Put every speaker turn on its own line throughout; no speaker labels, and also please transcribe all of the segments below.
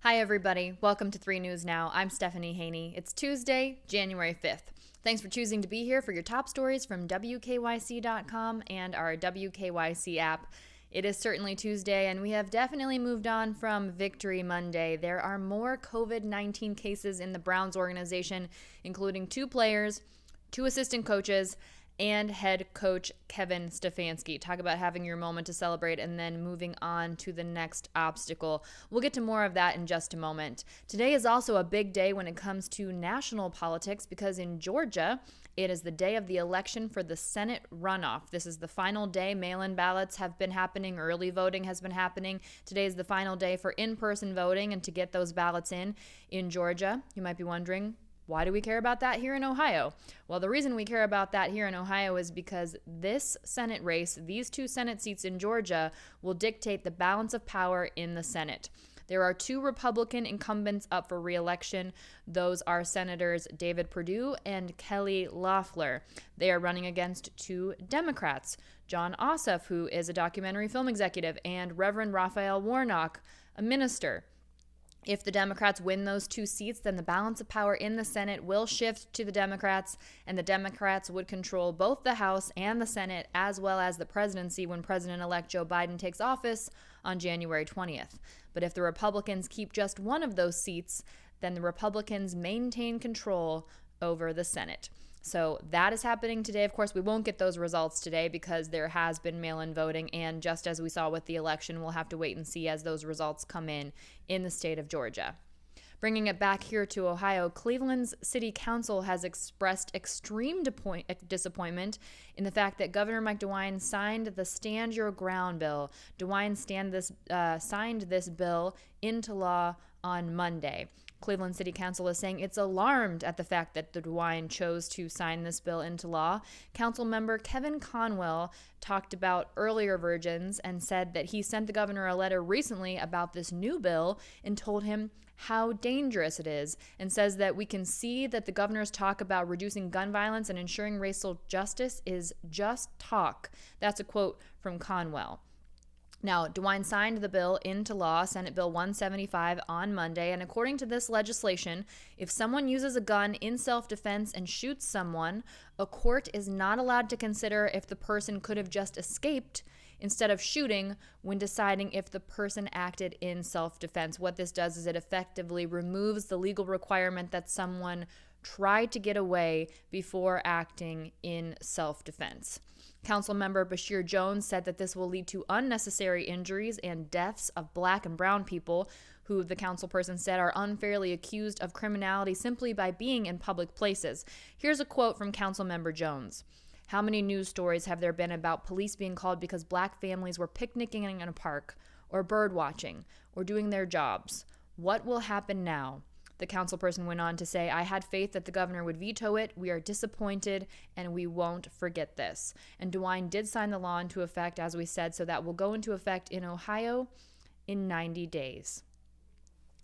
Hi, everybody. Welcome to 3 News Now. I'm Stephanie Haney. It's Tuesday, January 5th. Thanks for choosing to be here for your top stories from WKYC.com and our WKYC app. It is certainly Tuesday, and we have definitely moved on from Victory Monday. There are more COVID-19 cases in the Browns organization, including 2 players, 2 assistant coaches, and head coach Kevin Stefanski. Talk about having your moment to celebrate and then moving on to the next obstacle. We'll get to more of that in just a moment. Today is also a big day when it comes to national politics because in Georgia, it is the day of the election for the Senate runoff. This is the final day. Mail-in ballots have been happening. Early voting has been happening. Today is the final day for in-person voting and to get those ballots in Georgia. You might be wondering, why do we care about that here in Ohio? Well, the reason we care about that here in Ohio is because this Senate race, these 2 Senate seats in Georgia, will dictate the balance of power in the Senate. There are 2 Republican incumbents up for re-election. Those are Senators David Perdue and Kelly Loeffler. They are running against 2 Democrats, John Ossoff, who is a documentary film executive, and Reverend Raphael Warnock, a minister. If the Democrats win those 2 seats, then the balance of power in the Senate will shift to the Democrats, and the Democrats would control both the House and the Senate, as well as the presidency when President-elect Joe Biden takes office on January 20th. But if the Republicans keep just one of those seats, then the Republicans maintain control over the Senate. So that is happening today. Of course, we won't get those results today because there has been mail-in voting, and just as we saw with the election, we'll have to wait and see as those results come in the state of Georgia. Bringing it back here to Ohio, Cleveland's city council has expressed extreme disappointment in the fact that Governor Mike DeWine signed the Stand Your Ground bill. DeWine signed this bill into law on Monday. Cleveland City Council is saying it's alarmed at the fact that DeWine chose to sign this bill into law. Council member Kevin Conwell talked about earlier versions and said that he sent the governor a letter recently about this new bill and told him how dangerous it is, and says that we can see that the governor's talk about reducing gun violence and ensuring racial justice is just talk. That's a quote from Conwell. Now, DeWine signed the bill into law, Senate Bill 175, on Monday, and according to this legislation, if someone uses a gun in self-defense and shoots someone, a court is not allowed to consider if the person could have just escaped instead of shooting when deciding if the person acted in self-defense. What this does is it effectively removes the legal requirement that someone tried to get away before acting in self-defense. Councilmember Bashir Jones said that this will lead to unnecessary injuries and deaths of Black and brown people who, the councilperson said, are unfairly accused of criminality simply by being in public places. Here's a quote from Councilmember Jones. How many news stories have there been about police being called because Black families were picnicking in a park or bird watching or doing their jobs? What will happen now? The councilperson went on to say, I had faith that the governor would veto it. We are disappointed, and we won't forget this. And DeWine did sign the law into effect, as we said, so that will go into effect in Ohio in 90 days.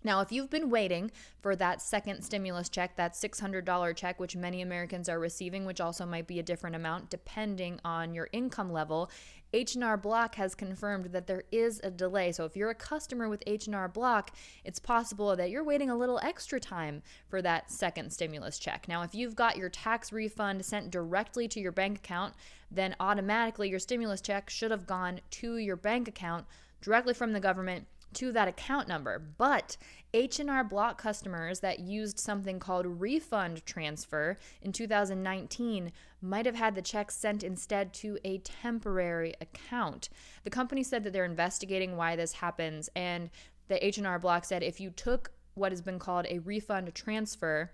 Now, if you've been waiting for that second stimulus check, that $600 check, which many Americans are receiving, which also might be a different amount depending on your income level, H&R Block has confirmed that there is a delay. So if you're a customer with H&R Block, it's possible that you're waiting a little extra time for that second stimulus check. Now, if you've got your tax refund sent directly to your bank account, then automatically your stimulus check should have gone to your bank account directly from the government to that account number. But H&R Block customers that used something called refund transfer in 2019 might have had the check sent instead to a temporary account. The company said that they're investigating why this happens, and the H&R Block said if you took what has been called a refund transfer,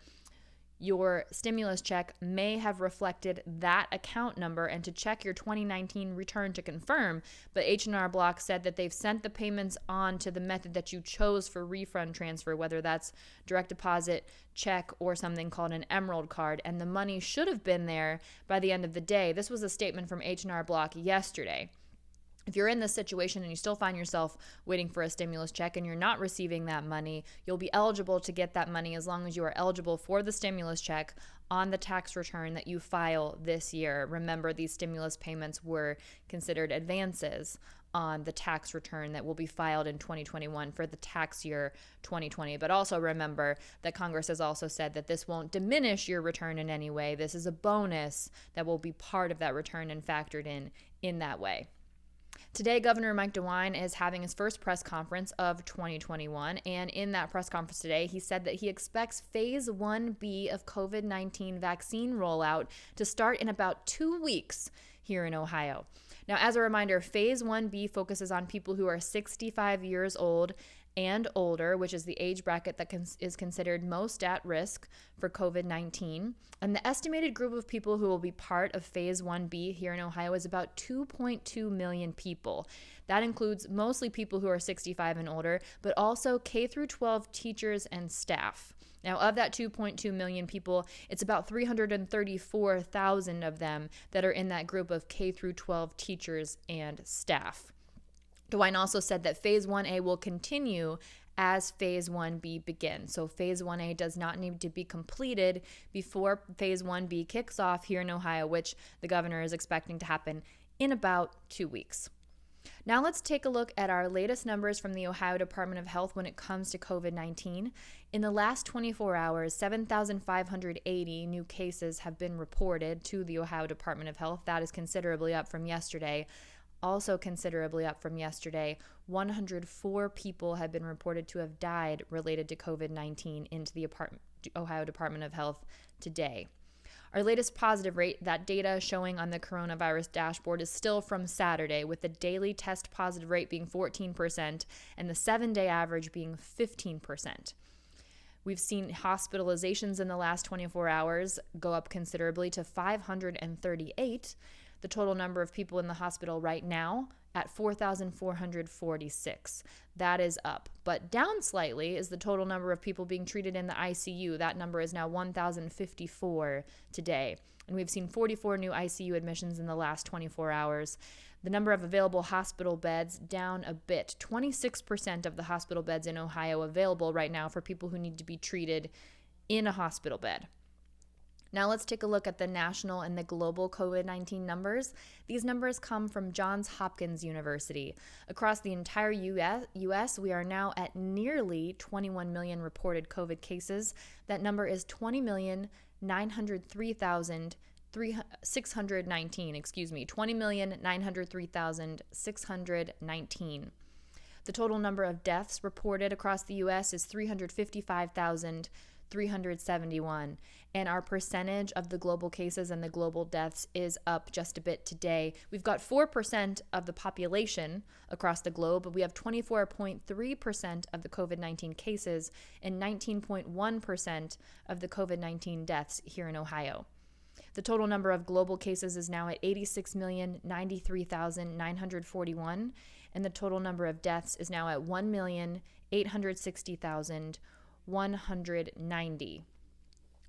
your stimulus check may have reflected that account number, and to check your 2019 return to confirm. But H&R Block said that they've sent the payments on to the method that you chose for refund transfer, whether that's direct deposit, check, or something called an Emerald card, and the money should have been there by the end of the day. This was a statement from H&R Block yesterday. If you're in this situation and you still find yourself waiting for a stimulus check and you're not receiving that money, you'll be eligible to get that money as long as you are eligible for the stimulus check on the tax return that you file this year. Remember, these stimulus payments were considered advances on the tax return that will be filed in 2021 for the tax year 2020. But also remember that Congress has also said that this won't diminish your return in any way. This is a bonus that will be part of that return and factored in that way. Today, Governor Mike DeWine is having his first press conference of 2021, and in that press conference today, he said that he expects Phase 1B of COVID-19 vaccine rollout to start in about 2 weeks here in Ohio. Now, as a reminder, Phase 1B focuses on people who are 65 years old and older, which is the age bracket that is considered most at risk for COVID-19. And the estimated group of people who will be part of Phase 1B here in Ohio is about 2.2 million people. That includes mostly people who are 65 and older, but also K through 12 teachers and staff. Now, of that 2.2 million people, it's about 334,000 of them that are in that group of K through 12 teachers and staff. DeWine also said that Phase 1A will continue as Phase 1B begins. So Phase 1A does not need to be completed before Phase 1B kicks off here in Ohio, which the governor is expecting to happen in about 2 weeks. Now let's take a look at our latest numbers from the Ohio Department of Health when it comes to COVID-19. In the last 24 hours, 7,580 new cases have been reported to the Ohio Department of Health. That is considerably up from yesterday. Also considerably up from yesterday, 104 people have been reported to have died related to COVID-19 into the Ohio Department of Health today. Our latest positive rate, that data showing on the coronavirus dashboard, is still from Saturday, with the daily test positive rate being 14% and the 7-day average being 15%. We've seen hospitalizations in the last 24 hours go up considerably to 538. The total number of people in the hospital right now at 4,446. That is up. But down slightly is the total number of people being treated in the ICU. That number is now 1,054 today. And we've seen 44 new ICU admissions in the last 24 hours. The number of available hospital beds down a bit. 26% of the hospital beds in Ohio available right now for people who need to be treated in a hospital bed. Now let's take a look at the national and the global COVID-19 numbers. These numbers come from Johns Hopkins University. Across the entire U.S., we are now at nearly 21 million reported COVID cases. That number is 20,903,619. 20,903,619. The total number of deaths reported across the U.S. is 355,371, and our percentage of the global cases and the global deaths is up just a bit today. We've got 4% of the population across the globe, but we have 24.3% of the COVID-19 cases and 19.1% of the COVID-19 deaths here in Ohio. The total number of global cases is now at 86,093,941, and the total number of deaths is now at 1,860,190.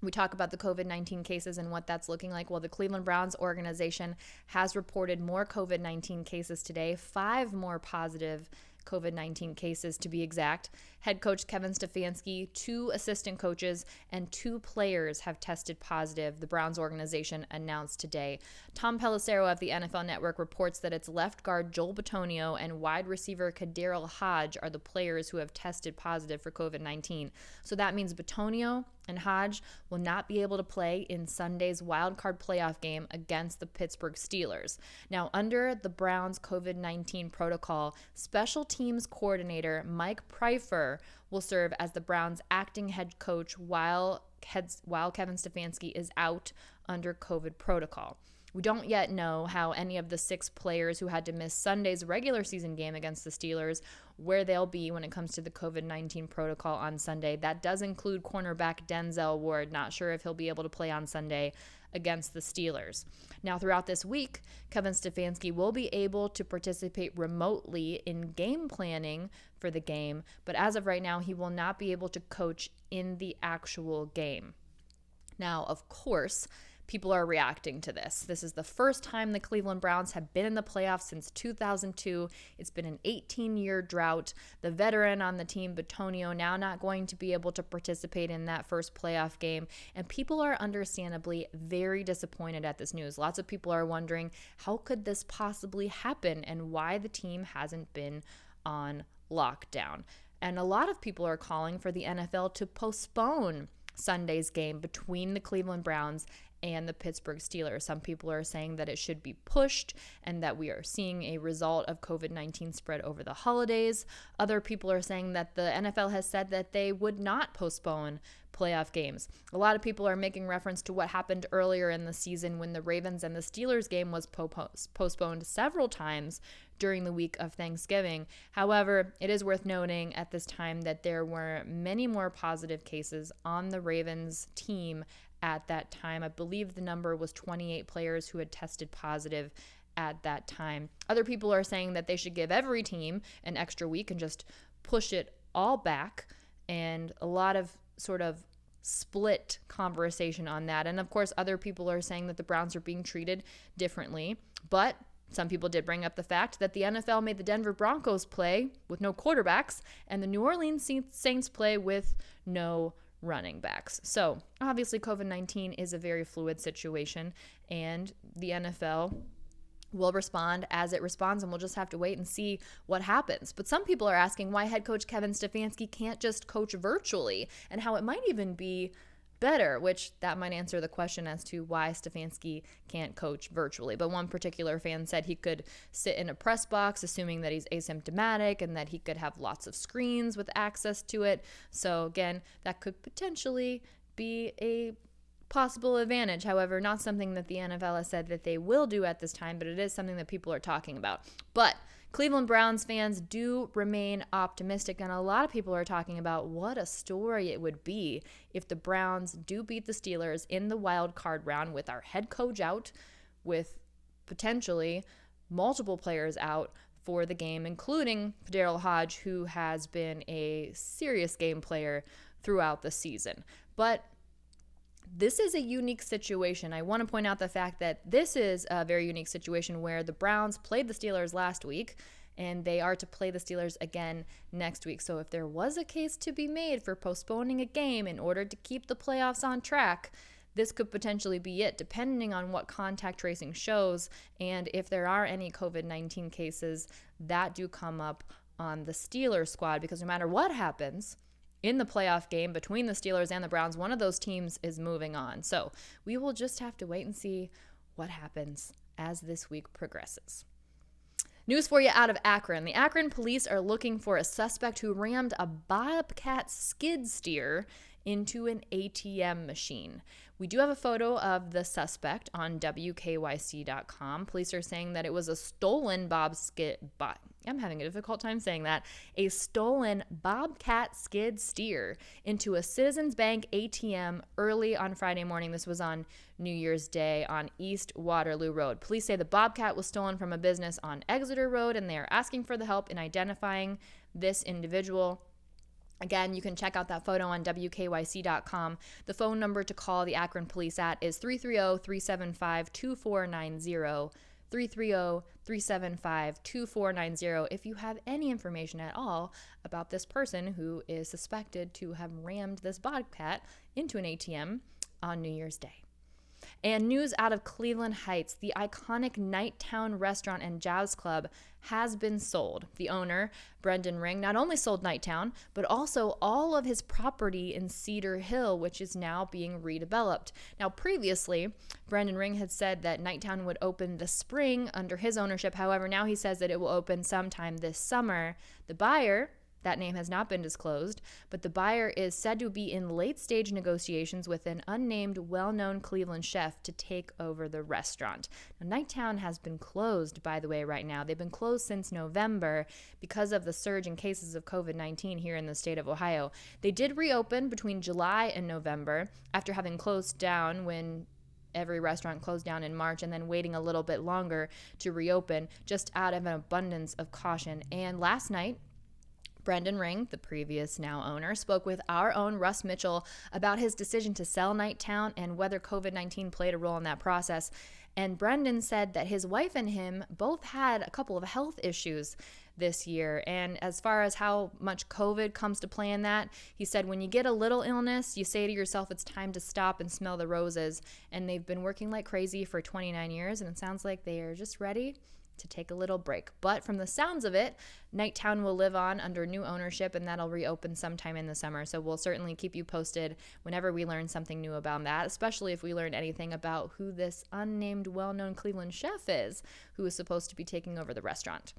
We talk about the COVID-19 cases and what that's looking like. Well, the Cleveland Browns organization has reported more COVID-19 cases today, 5 more positive COVID-19 cases to be exact. Head coach Kevin Stefanski, 2 assistant coaches, and 2 players have tested positive, the Browns organization announced today. Tom Pelissero of the NFL Network reports that its left guard Joel Bitonio and wide receiver KhaDarel Hodge are the players who have tested positive for COVID-19. So that means Bitonio and Hodge will not be able to play in Sunday's wildcard playoff game against the Pittsburgh Steelers. Now, under the Browns COVID-19 protocol, special teams coordinator Mike Pfeiffer will serve as the Browns' acting head coach while Kevin Stefanski is out under COVID protocol. We don't yet know how any of the 6 players who had to miss Sunday's regular season game against the Steelers, where they'll be when it comes to the COVID-19 protocol on Sunday. That does include cornerback Denzel Ward. Not sure if he'll be able to play on Sunday against the Steelers. Now, throughout this week, Kevin Stefanski will be able to participate remotely in game planning for the game, but as of right now, he will not be able to coach in the actual game. Now, of course, people are reacting to this. This is the first time the Cleveland Browns have been in the playoffs since 2002. It's been an 18-year drought. The veteran on the team, Bitonio, now not going to be able to participate in that first playoff game. And people are understandably very disappointed at this news. Lots of people are wondering, how could this possibly happen and why the team hasn't been on lockdown? And a lot of people are calling for the NFL to postpone Sunday's game between the Cleveland Browns and the Pittsburgh Steelers. Some people are saying that it should be pushed and that we are seeing a result of COVID-19 spread over the holidays. Other people are saying that the NFL has said that they would not postpone playoff games. A lot of people are making reference to what happened earlier in the season when the Ravens and the Steelers game was postponed several times during the week of Thanksgiving. However, it is worth noting at this time that there were many more positive cases on the Ravens team at that time. I believe the number was 28 players who had tested positive at that time. Other people are saying that they should give every team an extra week and just push it all back, and a lot of sort of split conversation on that. And of course, other people are saying that the Browns are being treated differently. But some people did bring up the fact that the NFL made the Denver Broncos play with no quarterbacks and the New Orleans Saints play with no running backs. So obviously COVID-19 is a very fluid situation, and the NFL will respond as it responds, and we'll just have to wait and see what happens. But some people are asking why head coach Kevin Stefanski can't just coach virtually, and how it might even be better, which that might answer the question as to why Stefanski can't coach virtually. But one particular fan said he could sit in a press box, assuming that he's asymptomatic, and that he could have lots of screens with access to it. So again, that could potentially be a possible advantage. However, not something that the NFL has said that they will do at this time, but it is something that people are talking about. But Cleveland Browns fans do remain optimistic, and a lot of people are talking about what a story it would be if the Browns do beat the Steelers in the wild card round with our head coach out, with potentially multiple players out for the game, including KhaDarel Hodge, who has been a serious game player throughout the season. But this is a unique situation. I want to point out the fact that this is a very unique situation where the Browns played the Steelers last week, and they are to play the Steelers again next week. So if there was a case to be made for postponing a game in order to keep the playoffs on track, this could potentially be it, depending on what contact tracing shows and if there are any COVID-19 cases that do come up on the Steelers squad, because no matter what happens in the playoff game between the Steelers and the Browns, one of those teams is moving on. So we will just have to wait and see what happens as this week progresses. News for you out of Akron. The Akron police are looking for a suspect who rammed a BobCat Skid Steer into an ATM machine. We do have a photo of the suspect on WKYC.com. Police are saying that it was a stolen I'm having a difficult time saying that. A stolen BobCat Skid Steer into a Citizens Bank ATM early on Friday morning. This was on New Year's Day on East Waterloo Road. Police say the Bobcat was stolen from a business on Exeter Road, and they are asking for the help in identifying this individual. Again, you can check out that photo on WKYC.com. The phone number to call the Akron police at is 330-375-2490, 330-375-2490 if you have any information at all about this person who is suspected to have rammed this Bobcat into an ATM on New Year's Day. And news out of Cleveland Heights, the iconic Nighttown restaurant and jazz club has been sold. The owner, Brendan Ring, not only sold Nighttown, but also all of his property in Cedar Hill, which is now being redeveloped. Now, previously, Brendan Ring had said that Nighttown would open this spring under his ownership. However, now he says that it will open sometime this summer. The buyer, that name has not been disclosed, but the buyer is said to be in late-stage negotiations with an unnamed, well-known Cleveland chef to take over the restaurant. Now, Nighttown has been closed, by the way, right now. They've been closed since November because of the surge in cases of COVID-19 here in the state of Ohio. They did reopen between July and November after having closed down when every restaurant closed down in March, and then waiting a little bit longer to reopen just out of an abundance of caution. And last night, Brendan Ring, the previous now owner, spoke with our own Russ Mitchell about his decision to sell Nighttown and whether COVID-19 played a role in that process. And Brendan said that his wife and him both had a couple of health issues this year. And as far as how much COVID comes to play in that, he said when you get a little illness, you say to yourself it's time to stop and smell the roses. And they've been working like crazy for 29 years, and it sounds like they are just ready to take a little break. But from the sounds of it, Nighttown will live on under new ownership, and that'll reopen sometime in the summer. So we'll certainly keep you posted whenever we learn something new about that, especially if we learn anything about who this unnamed well-known Cleveland chef is who is supposed to be taking over the restaurant.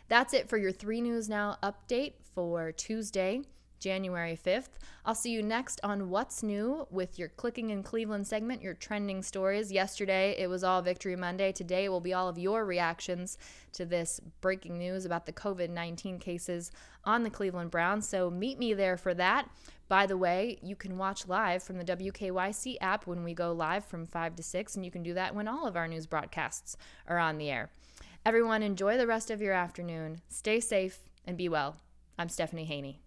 That's it for your 3 News Now update for Tuesday, January 5th. I'll see you next on What's New with your Clicking in Cleveland segment, your trending stories. Yesterday, it was all Victory Monday. Today, it will be all of your reactions to this breaking news about the COVID-19 cases on the Cleveland Browns. So meet me there for that. By the way, you can watch live from the WKYC app when we go live from 5 to 6, and you can do that when all of our news broadcasts are on the air. Everyone, enjoy the rest of your afternoon. Stay safe and be well. I'm Stephanie Haney.